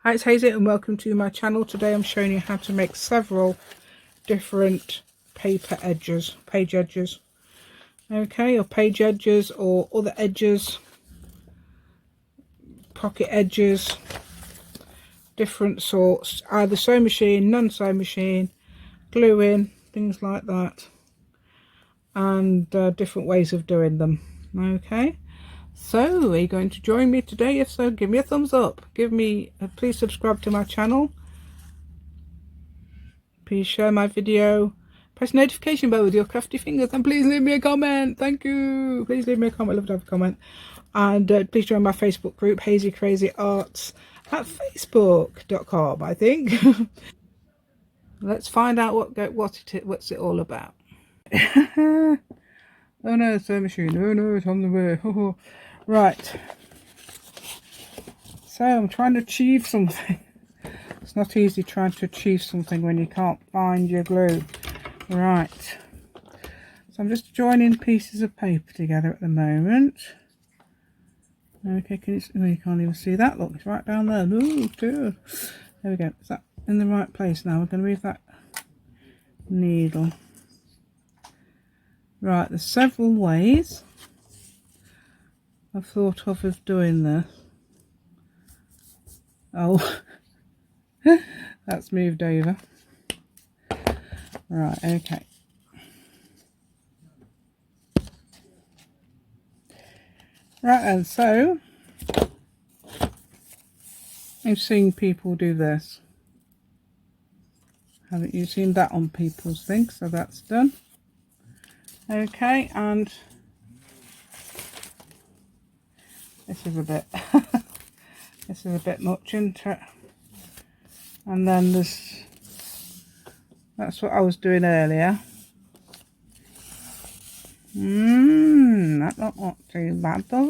Hi, it's Hazel and welcome to my channel. Today I'm showing you how to make several different paper edges, page edges. Okay, or page edges or other edges, pocket edges, different sorts, either sewing machine, non-sewing machine, glue in, things like that, and different ways of doing them. Okay, so are you going to join me today? If so, give me a thumbs up, please subscribe to my channel, please share my video, press the notification bell with your crafty fingers, and please leave me a comment. Thank you. Please leave me a comment. I love to have a comment. And please join my Facebook group, Hazy Crazy Arts, at facebook.com, I think. Let's find out what's it all about. Oh no, it's a machine. Oh no, it's on the way. Right. So I'm trying to achieve something. It's not easy trying to achieve something when you can't find your glue. Right. So I'm just joining pieces of paper together at the moment. Okay, you can't even see that. Look, it's right down there. Ooh, good. There we go. Is that in the right place now? We're going to move that needle. Right, there's several ways I've thought of doing this. Oh, that's moved over. Right, okay. Right, and so I've seen people do this. Haven't you seen that on people's things? So that's done. Okay, and this is a bit this is a bit much, isn't it? And then that's what I was doing earlier. That not too bad, does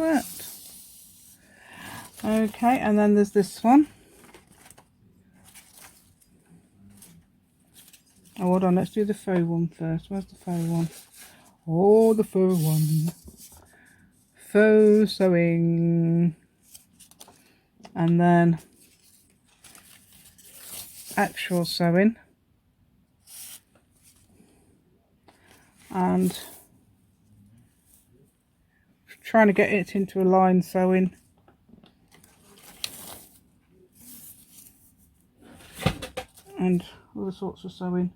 it? Okay, and then there's this one. Oh, hold on, let's do the faux one first. Where's the faux one? Oh, the faux one. Faux sewing. And then actual sewing. And trying to get it into a line sewing. And other sorts of sewing.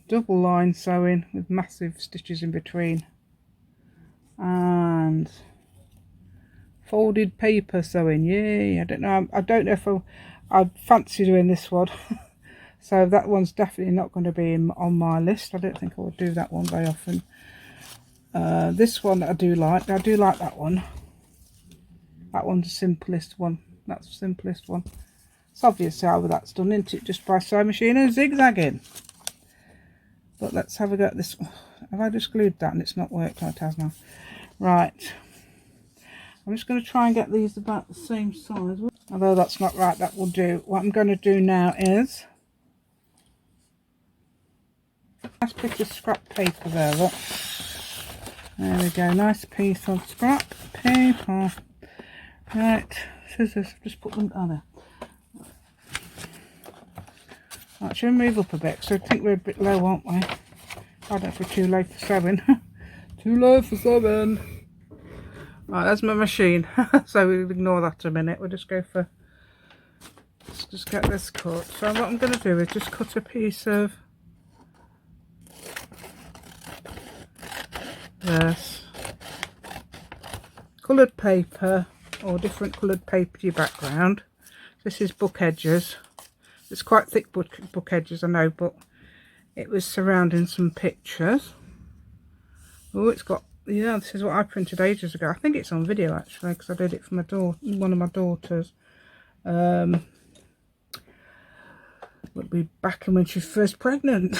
Double line sewing with massive stitches in between, and folded paper sewing. Yay! I don't know if I fancy doing this one. So that one's definitely not going to be on my list. I don't think I would do that one very often. This one I do like that one. That one's the simplest one. That's the simplest one. It's obvious how that's done, isn't it? Just by sewing machine and zigzagging. But let's have a go at this. Have I just glued that and it's not worked? Oh, it has now. Right. I'm just going to try and get these about the same size. Although that's not right, that will do. What I'm going to do now is... Nice piece of scrap paper there, look. There we go. Nice piece of scrap paper. Right. Scissors. Just put them down there. Right, should we move up a bit? So I think we're a bit low, aren't we? I don't know if we're too low for sewing. Too low for sewing. Right, there's my machine. So we'll ignore that a minute. We'll just go for... Let's just get this cut. So what I'm going to do is just cut a piece of this coloured paper, or different coloured paper to your background. This is book edges. It's quite thick book edges, I know, but it was surrounding some pictures. Oh, it's got, yeah, this is what I printed ages ago. I think it's on video actually, because I did it for my one of my daughters. Would be back when she was first pregnant,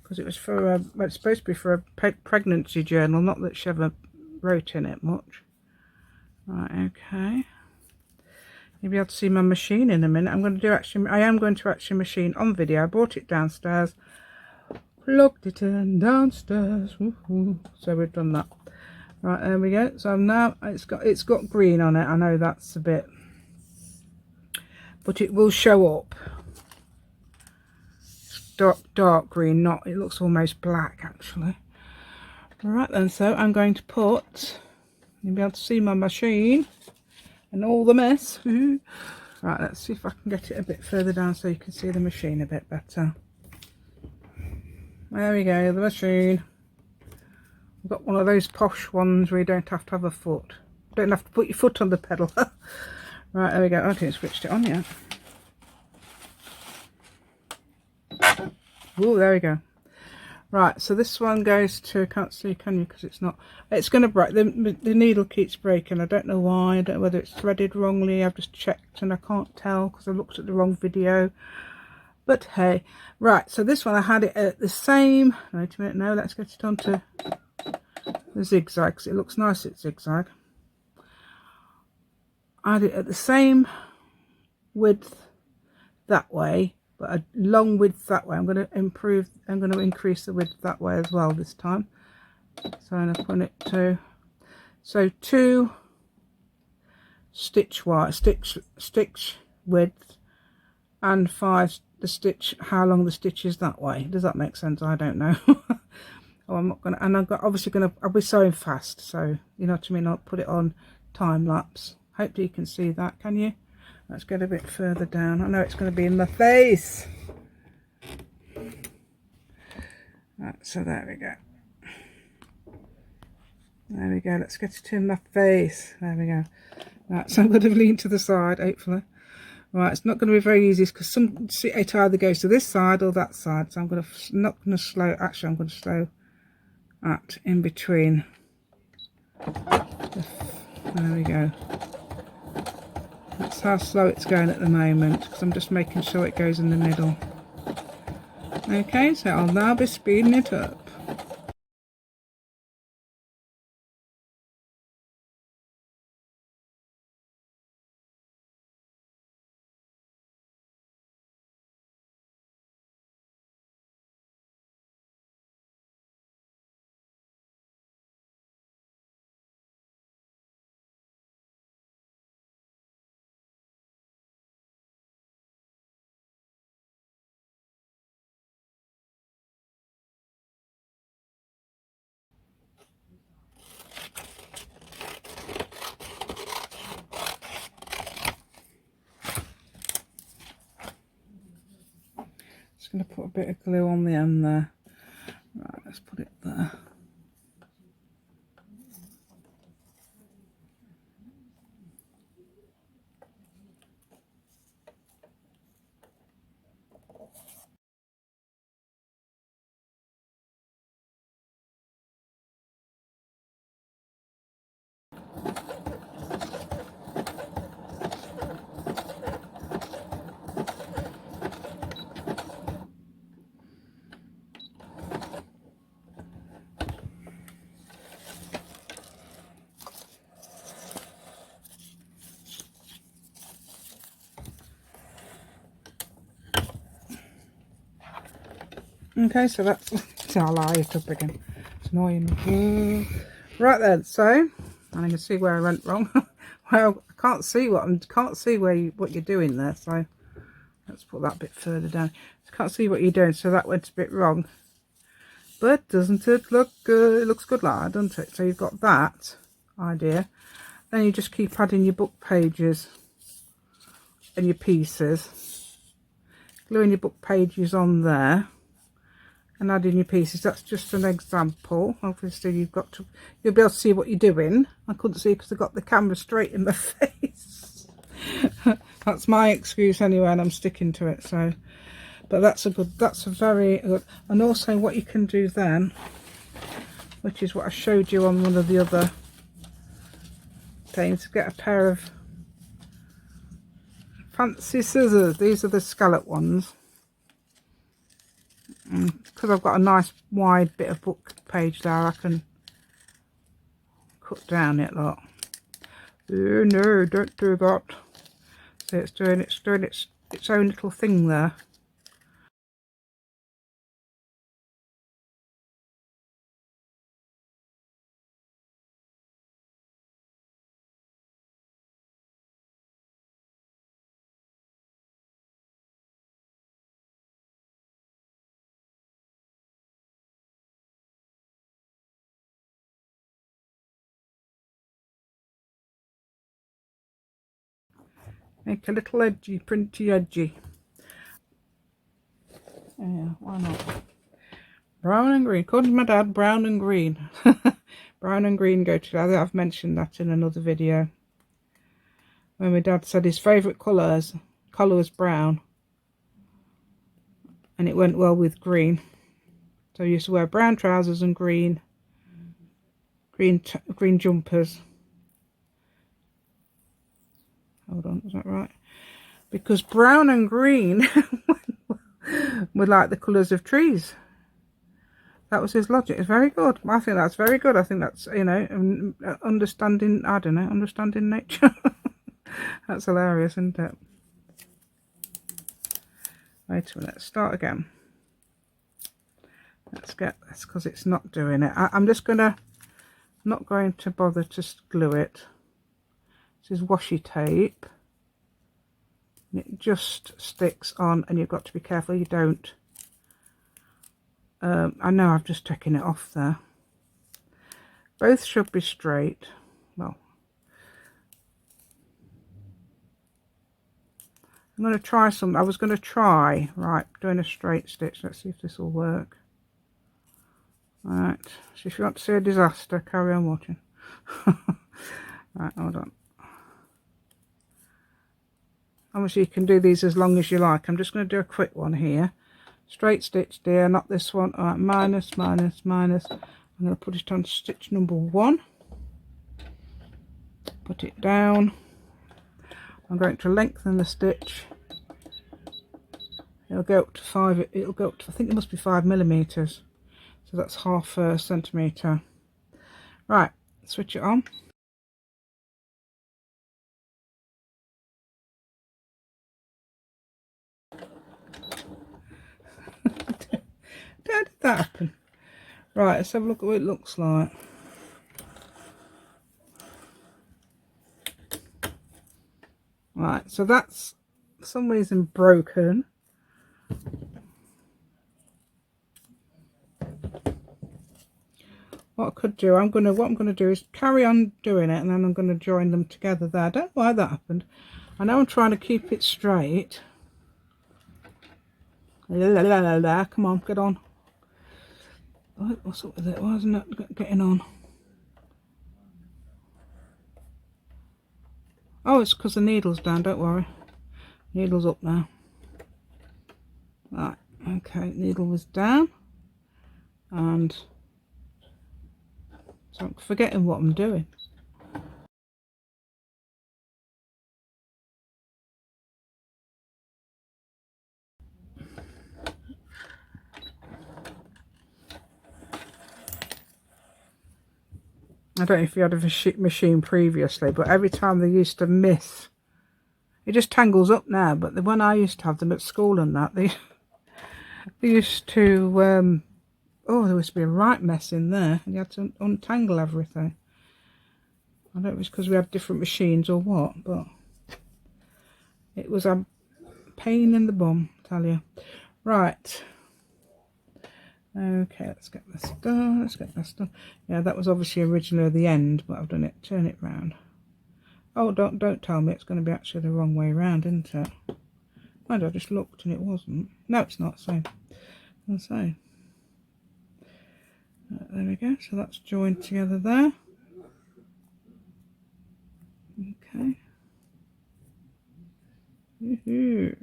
because it was for well, it's supposed to be for a pregnancy journal. Not that she ever wrote in it much. Right, okay. You'll be able to see my machine in a minute. I am going to actually machine on video. I brought it downstairs, plugged it in downstairs. So we've done that. Right, there we go. So now it's got green on it. I know that's a bit, but it will show up dark green. Not, it looks almost black actually. Right then, so I'm going to put, you'll be able to see my machine and all the mess. Right, let's see if I can get it a bit further down so you can see the machine a bit better. There we go, the machine. I've got one of those posh ones where you don't have to have a foot. Don't have to put your foot on the pedal. Right, there we go. I haven't switched it on yet. Oh, there we go. Right, so this one goes to, can't see, can you? Because it's not, it's going to break. The needle keeps breaking. I don't know why. I don't know whether it's threaded wrongly. I've just checked and I can't tell because I looked at the wrong video. But hey, right, so this one I had it at the same, wait a minute, no, let's get it onto the zigzag because it looks nice at zigzag. I had it at the same width that way, but a long width that way. I'm going to increase the width that way as well this time. So I'm going to put it to, so 2 stitch width and 5 the stitch, how long the stitch is that way. Does that make sense? I don't know. Oh, I'm not gonna, and I'll be sewing fast, so you know what I mean. I'll put it on time lapse. Hopefully you can see that, can you? Let's get a bit further down. I know it's going to be in my face. Right, so there we go. There we go. Let's get it in my face. There we go. Right, so I'm going to lean to the side, hopefully. Right, it's not going to be very easy because it either goes to this side or that side. So I'm going to not going to slow. Actually, I'm going to slow that in between. There we go. That's how slow it's going at the moment because I'm just making sure it goes in the middle. Okay, so I'll now be speeding it up. Just going to put a bit of glue on the end there. Right, let's put it there. Okay, so that's I'll lie it up again. It's annoying me. Right then, so and I can see where I went wrong. Well, I can't see what you're doing there. So let's put that bit further down. I can't see what you're doing, so that went a bit wrong. But doesn't it look good? It looks good like that, doesn't it? So you've got that idea. Then you just keep adding your book pages and your pieces. Gluing your book pages on there. And adding your pieces. That's just an example. Obviously you'll be able to see what you're doing. I couldn't see because I got the camera straight in my face. That's my excuse anyway, and I'm sticking to it. So, but that's a very good. And also what you can do then, which is what I showed you on one of the other things, get a pair of fancy scissors. These are the scallop ones. Because I've got a nice wide bit of book page there, I can cut down it lot. Oh no, don't do that. So it's doing its own little thing there. Make a little edgy, printy edgy. Yeah, why not? Brown and green. According to my dad, brown and green. Brown and green go together. I've mentioned that in another video. When my dad said his favourite colour was brown. And it went well with green. So I used to wear brown trousers and green jumpers. Hold on, is that right? Because brown and green were like the colours of trees. That was his logic. It's very good. I think that's very good. I think that's, you know, understanding, I don't know, understanding nature. That's hilarious, isn't it? Wait a minute, start again. Let's get this because it's not doing it. I'm just not going to bother to glue it. This is washi tape. It just sticks on, and you've got to be careful you don't. I know I've just taken it off there. Both should be straight. Well, I'm going to try some. I was going to try, right, doing a straight stitch. Let's see if this will work. Right, so if you want to see a disaster, carry on watching. Right, hold on. Obviously you can do these as long as you like. I'm just going to do a quick one here. Straight stitch there, not this one. All right, minus, minus, minus. I'm going to put it on stitch number 1. Put it down. I'm going to lengthen the stitch. It'll go up to 5. It'll go up to, I think it must be 5 millimeters. So that's half a centimeter. Right, switch it on. How did that happen? Right, let's have a look at what it looks like. Right, so that's for some reason broken. What I could do, what I'm gonna do is carry on doing it, and then I'm gonna join them together there. I don't know why that happened. I know I'm trying to keep it straight. Come on, get on. What's up with it? Why isn't it getting on? Oh, it's because the needle's down, don't worry. Needle's up now. Right, okay, needle was down. And so I'm forgetting what I'm doing. I don't know if you had a machine previously, but every time they used to miss, it just tangles up now. But when I used to have them at school and that, they used to, oh, there used to be a right mess in there, and you had to untangle everything. I don't know if it's because we had different machines or what, but it was a pain in the bum, I tell you. Right. Okay, let's get this done. Let's get this done. Yeah, that was obviously originally the end, but I've done it. Turn it round. Oh, don't tell me it's going to be actually the wrong way round, isn't it? Mind, I just looked and it wasn't. No, it's not. So, there we go. So that's joined together there. Okay. Woohoo.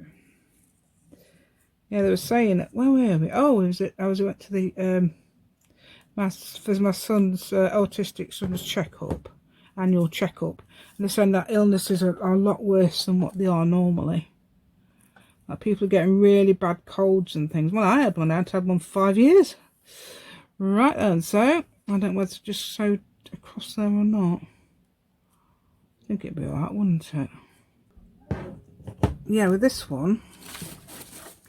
Yeah, they were saying that. Where were we? Oh, was it? I went to the for my son's autistic son's checkup, annual checkup, and they're saying that illnesses are a lot worse than what they are normally. Like people are getting really bad colds and things. Well, I had one. I had one for 5 years. Right then, so I don't know whether to just sew across there or not. I think it'd be alright, wouldn't it? Yeah, with this one.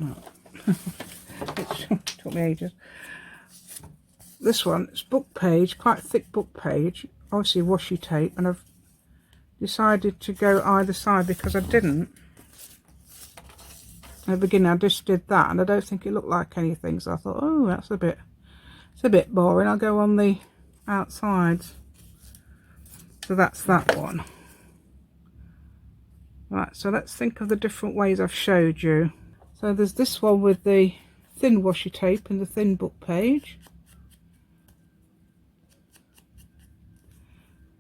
Oh. It took me ages. This one, it's book page, quite a thick book page, obviously washi tape, and I've decided to go either side because I didn't. At the beginning I just did that and I don't think it looked like anything, so I thought, oh, it's a bit boring, I'll go on the outsides. So that's that one. Right, so let's think of the different ways I've showed you. So there's this one with the thin washi tape and the thin book page.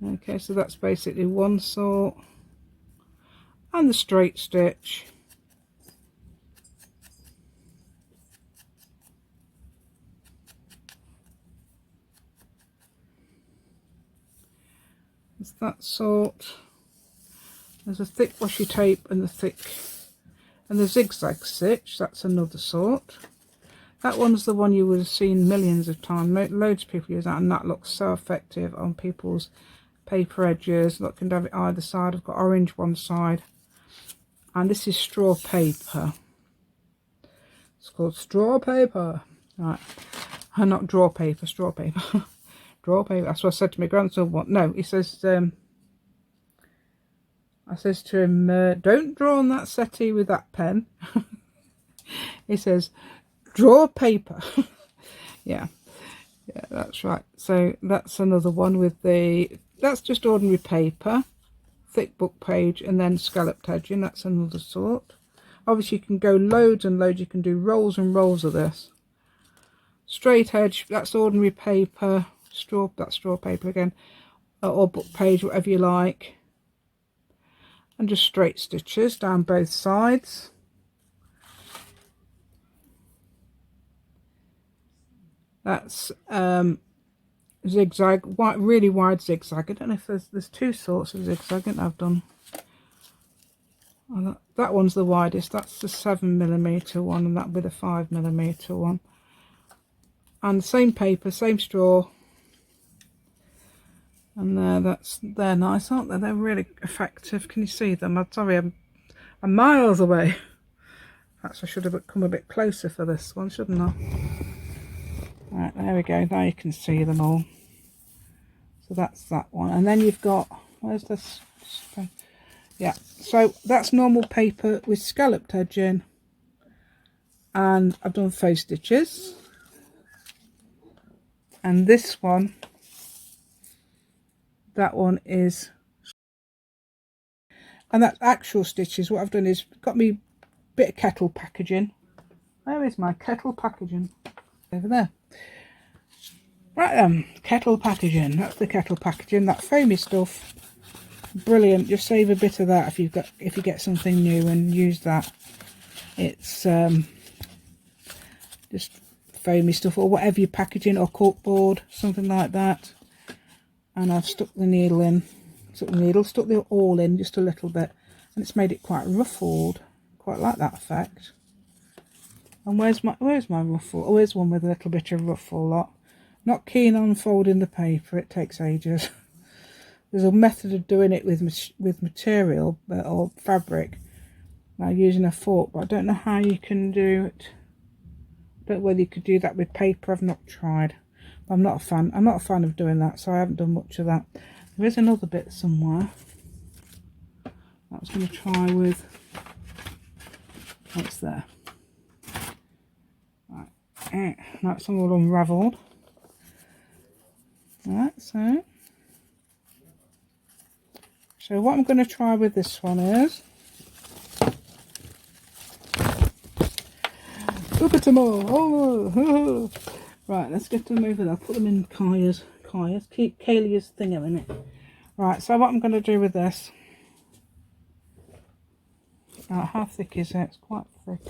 Okay, so that's basically one sort. And the straight stitch. It's that sort. There's a thick washi tape and the zigzag stitch. That's another sort. That one's the one you would have seen millions of times. Loads of people use that, and that looks so effective on people's paper edges. Look, you can have it either side. I've got orange one side, and this is straw paper. It's called straw paper, right? And not draw paper, straw paper. Draw paper. That's what I said to my grandson. What? No, he says. I says to him, "Don't draw on that settee with that pen." He says, "Draw paper." Yeah, that's right. So that's another one with that's just ordinary paper, thick book page, and then scalloped edging. That's another sort. Obviously you can go loads and loads. You can do rolls and rolls of this. Straight edge, that's ordinary paper. That's straw paper again, or book page, whatever you like. And just straight stitches down both sides. That's zigzag, really wide zigzag. I don't know if there's two sorts of zigzag I've done. Oh, that one's the widest. That's the 7mm one, and that with a 5mm one. And same paper, same straw. And they're nice, aren't they? They're really effective. Can you see them? I'm sorry, I'm miles away. Perhaps I should have come a bit closer for this one, shouldn't I? Right, there we go. Now you can see them all. So that's that one. And then you've got, where's this? Yeah, so that's normal paper with scalloped edging. And I've done faux stitches. And this one, that one is, and that's actual stitches. What I've done is got me a bit of kettle packaging. Where is my kettle packaging? Over there. Right, kettle packaging. That's the kettle packaging. That foamy stuff, brilliant. Just save a bit of that if you get something new and use that. It's just foamy stuff, or whatever you're packaging, or corkboard, something like that. And I've stuck the needle in, stuck the awl in just a little bit, and it's made it quite ruffled. Quite like that effect. And where's my ruffle? Oh, here's one with a little bit of ruffle. Lot. Not keen on folding the paper. It takes ages. There's a method of doing it with material or fabric. Now using a fork, but I don't know how you can do it. I don't know whether you could do that with paper. I've not tried. I'm not a fan. I'm not a fan of doing that, so I haven't done much of that. There is another bit somewhere that I was going to try with. What's there? Right, that's all unravelled. Right, so what I'm going to try with this one is, look at them all. Oh. Right, let's get them over there. I'll put them in Kaya's. Keep Kaylee's thing in it. Right, so what I'm going to do with this. How thick is it? It's quite thick.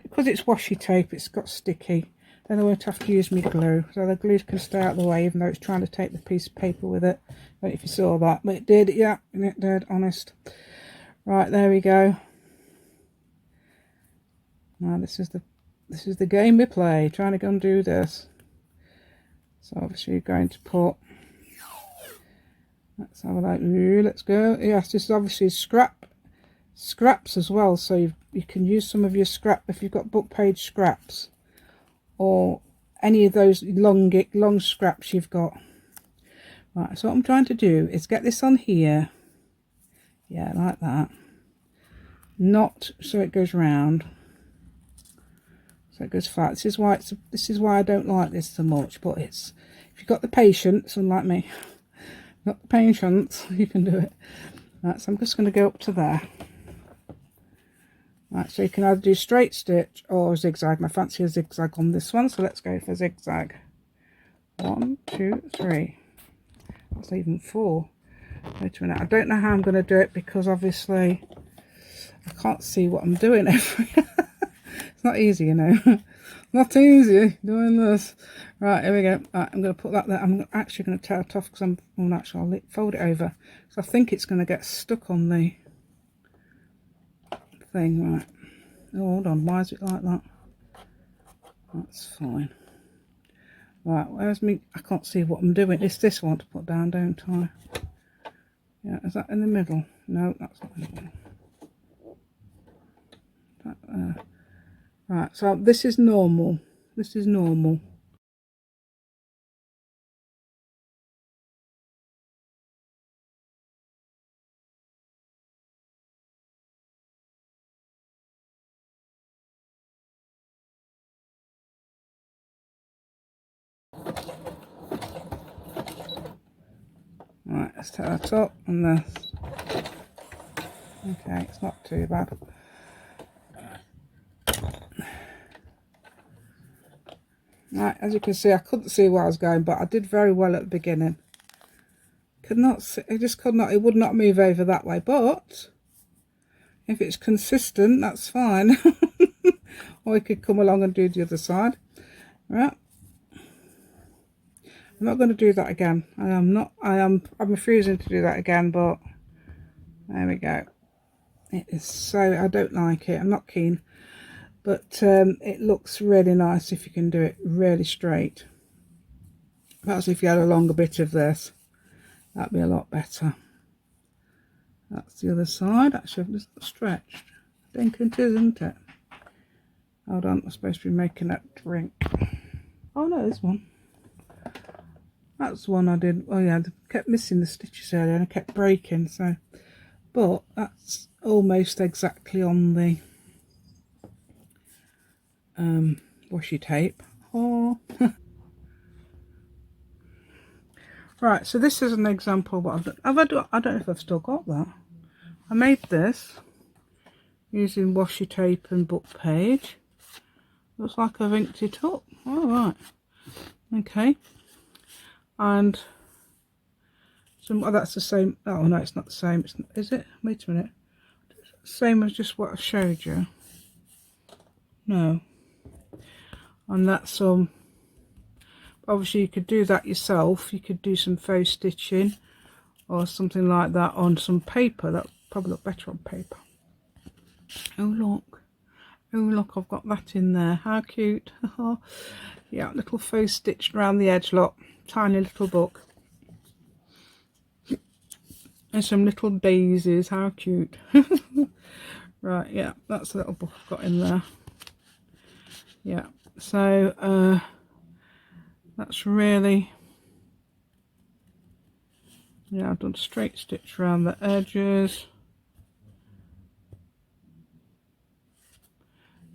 Because it's washi tape, it's got sticky. Then I won't have to use my glue. So the glue can stay out of the way, even though it's trying to take the piece of paper with it. I don't know if you saw that, but it did. Yeah, it did, honest. Right, there we go. Now this is the game we play, trying to go and do this. So obviously you're going to put, let's have a look. Let's go. Yes, this is obviously scraps as well, so you can use some of your scrap if you've got book page scraps, or any of those long scraps you've got. Right, so what I'm trying to do is get this on here. Yeah, like that. Not so it goes round. So it goes flat. This is why I don't like this so much, but it's, if you've got the patience, unlike me, not the patience, you can do it. Right, so I'm just going to go up to there. Right, so you can either do straight stitch or zigzag, and I fancy a zigzag on this one, so let's go for zigzag. 1, 2, 3. That's even 4. Wait a minute, I don't know how I'm going to do it because obviously I can't see what I'm doing. It's not easy, you know. Not easy doing this. Right, here we go. Right, I'm going to put that there. I'm actually going to tear it off because I'll fold it over. So I think it's going to get stuck on the thing. Right. Oh, hold on. Why is it like that? That's fine. Right, where's me? I can't see what I'm doing. It's this one to put down, don't I? Yeah, is that in the middle? No, that's not in the middle. That there. Right, so this is normal. This is normal. Right, let's take that up and this. Okay, it's not too bad. Right, as you can see, I couldn't see where I was going, but I did very well at the beginning. Could not see, I just could not, it would not move over that way, but if it's consistent, that's fine. Or you could come along and do the other side. Right. I'm not going to do that again. I'm refusing to do that again, but there we go. It is so, I don't like it. I'm not keen. But it looks really nice if you can do it really straight. Perhaps if you had a longer bit of this, that'd be a lot better. That's the other side. Actually, I've just stretched. I think it is, isn't it? Hold on, I'm supposed to be making that drink. Oh no, this one. That's the one I did. Oh yeah, I kept missing the stitches earlier and I kept breaking. So, but that's almost exactly on the washi tape. Oh. Right, so this is an example of what I've done. I don't know if I've still got that. I made this using washi tape and book page. Looks like I've inked it up. All right. Okay. And some, oh, that's the same. Oh no, it's not the same. Is it? Wait a minute. Same as just what I showed you. No. And that's obviously you could do that yourself. You could do some faux stitching or something like that on some paper. That would probably look better on paper. Oh look. Oh look, I've got that in there. How cute. Yeah, little faux stitched around the edge, look. Tiny little book. And some little daisies. How cute. Right, yeah, that's the little book I've got in there. Yeah, so that's really, yeah, I've done straight stitch around the edges,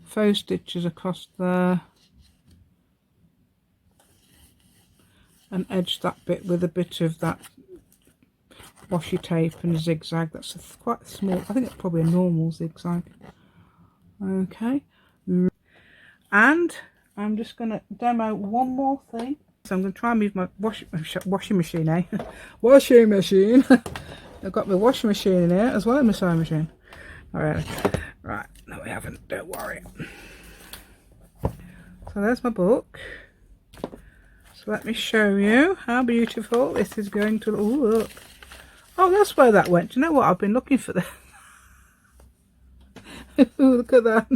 faux stitches across there, and edge that bit with a bit of that washi tape and zigzag. That's quite small. I think it's probably a normal zigzag. Okay, and I'm just going to demo one more thing. So I'm going to try and move my washing machine, eh? Washing machine. I've got my washing machine in here as well as my sewing machine. Alright, right, no we haven't, don't worry. So there's my book. So let me show you how beautiful this is going to look. Oh, that's where that went. Do you know what? I've been looking for that. Look at that.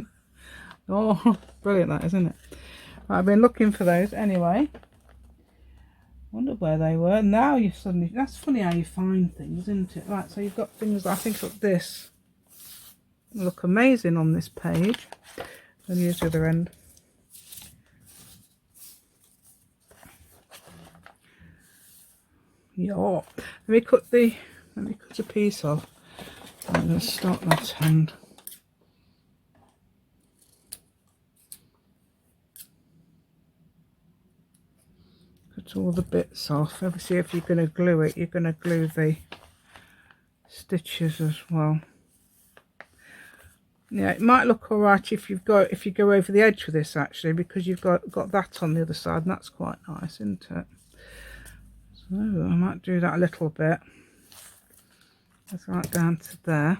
Oh, brilliant that, isn't it? Right, I've been looking for those anyway. Wonder where they were. Now you suddenly, that's funny how you find things, isn't it? Right, so you've got things, I think like this look amazing on this page. And use the other end. Yeah. Let me cut a piece off. I'm going to start that hand. Cut all the bits off. Obviously if you're going to glue it, you're going to glue the stitches as well. Yeah, it might look alright if you go over the edge with this, actually, because you've got that on the other side, and that's quite nice, isn't it? So I might do that a little bit. That's right down to there.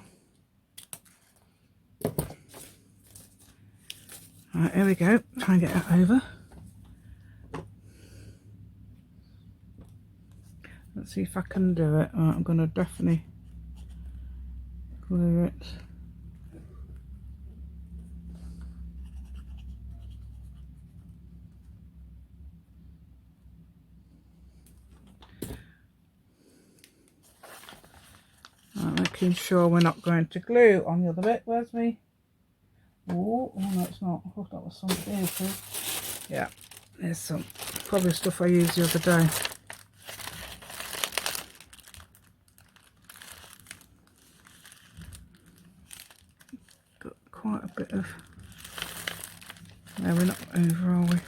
Right, here we go. Try and get that over. Let's see if I can do it. Right, I'm going to definitely glue it. Right, making sure we're not going to glue on the other bit. Where's me? Oh no, it's not. I thought that was something here too. Yeah, there's some probably stuff I used the other day. Got quite a bit of. No, we're not over, are we?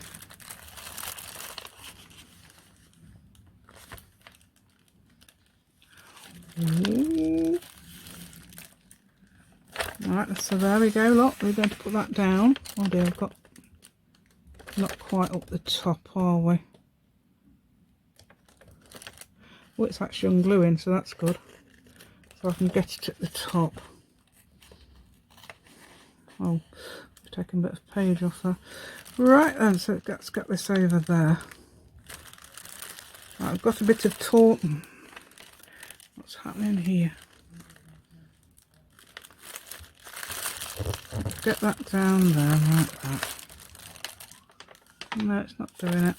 Ooh. Right, so there we go, look, we're going to put that down. Oh dear, I've got not quite up the top, are we? Oh, it's actually ungluing, so that's good. So I can get it at the top. Oh, I've taken a bit of page off there. Right then, so let's get this over there. Right, I've got a bit of taut. What's happening here? Get that down there like that. No, it's not doing it.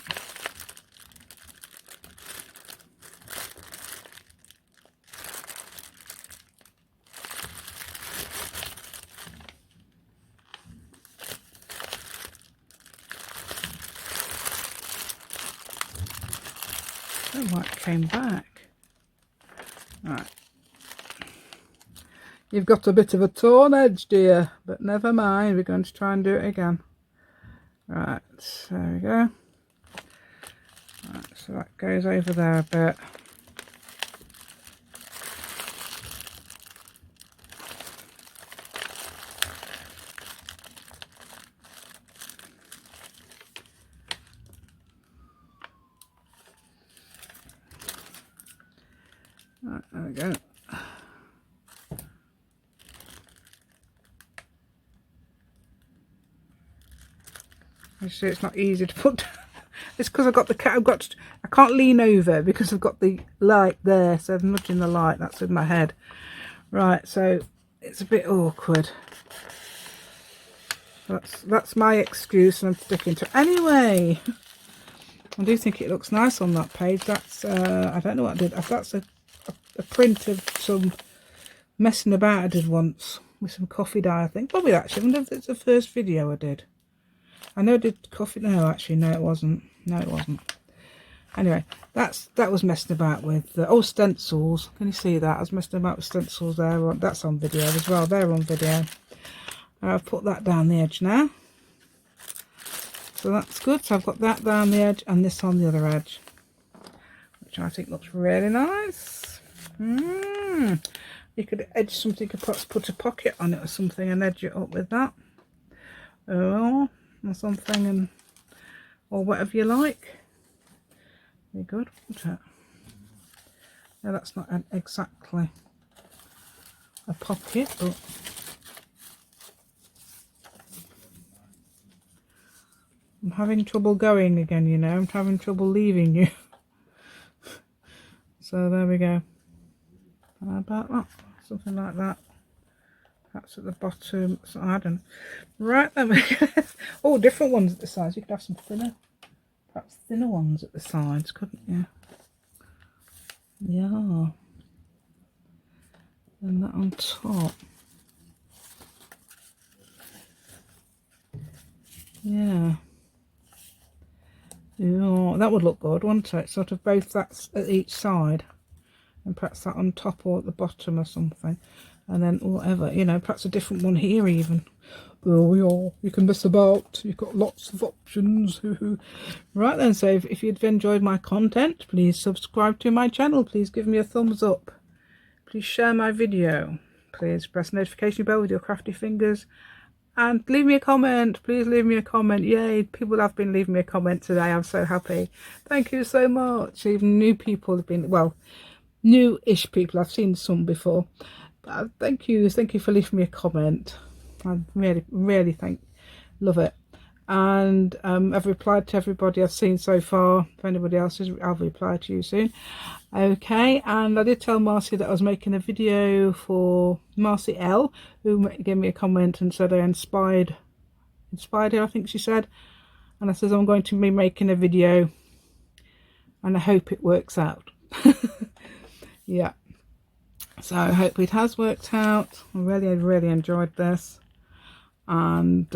Oh, right, it came back. Right. You've got a bit of a torn edge, dear, but never mind, we're going to try and do it again. Right, there we go. Right, so that goes over there a bit. Right, there we go. You see, it's not easy to put. It's because I've got the cat. I can't lean over because I've got the light there, so I'm nudging the light. That's with my head. Right, so it's a bit awkward. That's my excuse, and I'm sticking to it. Anyway, I do think it looks nice on that page. That's I don't know what I did. That's a print of some messing about I did once with some coffee dye, I think. Probably actually. I wonder if it's the first video I did. I know I did coffee. No, actually, no, it wasn't. No, it wasn't. Anyway, that was messing about with stencils. Can you see that? I was messing about with stencils there. That's on video as well. They're on video. I've put that down the edge now. So that's good. So I've got that down the edge and this on the other edge, which I think looks really nice. You could edge something. You could perhaps put a pocket on it or something and edge it up with that. Oh, or something, or whatever you like. Very good, isn't it? Yeah, that's not exactly a pocket, but I'm having trouble going again, you know. I'm having trouble leaving you. So there we go. How about that? Something like that. Perhaps at the bottom. So I don't know. Right then. Oh, different ones at the sides. You could have some thinner, perhaps thinner ones at the sides, couldn't you? Yeah. And that on top. Yeah. Oh, that would look good, wouldn't it? Sort of both that's at each side, and perhaps that on top or at the bottom or something, and then whatever, you know, perhaps a different one here even. Oh, you can mess about. You've got lots of options. Right then, so if you've enjoyed my content, please subscribe to my channel. Please give me a thumbs up. Please share my video. Please press the notification bell with your crafty fingers. And leave me a comment. Please leave me a comment. Yay, people have been leaving me a comment today. I'm so happy. Thank you so much. Even new people have been, well, new-ish people. I've seen some before. But thank you. Thank you for leaving me a comment. I really love it. And I've replied to everybody I've seen so far. If anybody else is, I'll reply to you soon. Okay, and I did tell Marcy that I was making a video for Marcy L, who gave me a comment and said I inspired her, I think she said. And I says I'm going to be making a video and I hope it works out. Yeah, so I hope it has worked out. I really enjoyed this. And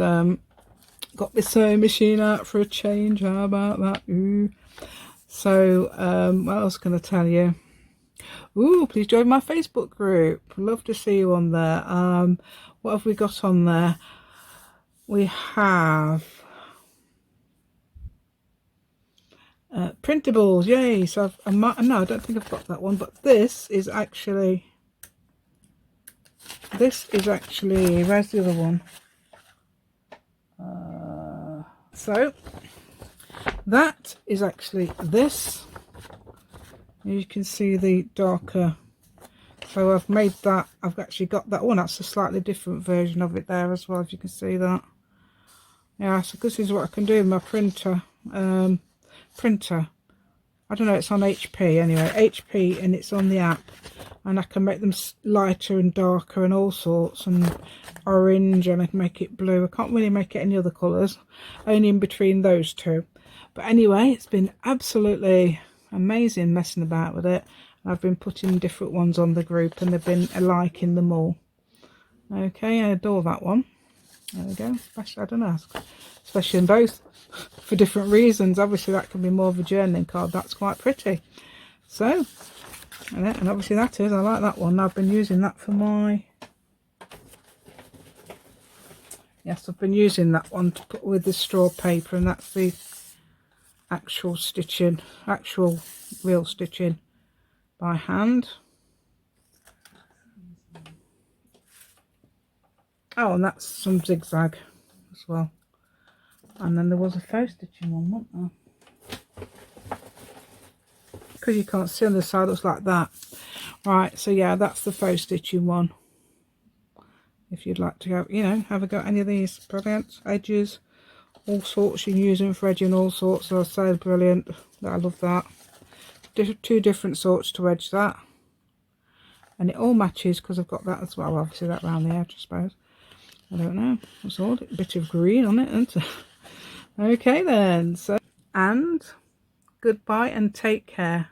got this sewing machine out for a change. How about that? Ooh. So what else can I tell you? Ooh, please join my Facebook group. Love to see you on there. What have we got on there? We have printables. Yay. So no, I don't think I've got that one, but this is actually where's the other one? So that is actually this. You can see the darker. So I've made that. I've actually got that one. That's a slightly different version of it there as well, if you can see that. Yeah, so this is what I can do with my printer. I don't know, it's on HP anyway. HP, and it's on the app. And I can make them lighter and darker and all sorts, and orange, and I can make it blue. I can't really make it any other colours, only in between those two. But anyway, it's been absolutely amazing messing about with it. I've been putting different ones on the group and they've been liking them all. Okay, I adore that one. There we go. Especially, I don't know, especially in both for different reasons. Obviously that can be more of a journaling card. That's quite pretty. So, and obviously that is, I like that one. I've been using that for my, yes, I've been using that one to put with the straw paper, and that's the actual stitching, real stitching by hand. Oh, and that's some zigzag as well. And then there was a faux stitching one, wasn't there? Because you can't see on the side, it looks like that. Right, so yeah, that's the faux stitching one. If you'd like to go, you know, have a go at any of these. Brilliant. Edges, all sorts. You can use them for edging all sorts. So I say brilliant. I love that. Two different sorts to edge that. And it all matches because I've got that as well. Obviously that round the edge, I suppose. I don't know. It's all a bit of green on it, isn't it? Okay then. So, and goodbye and take care.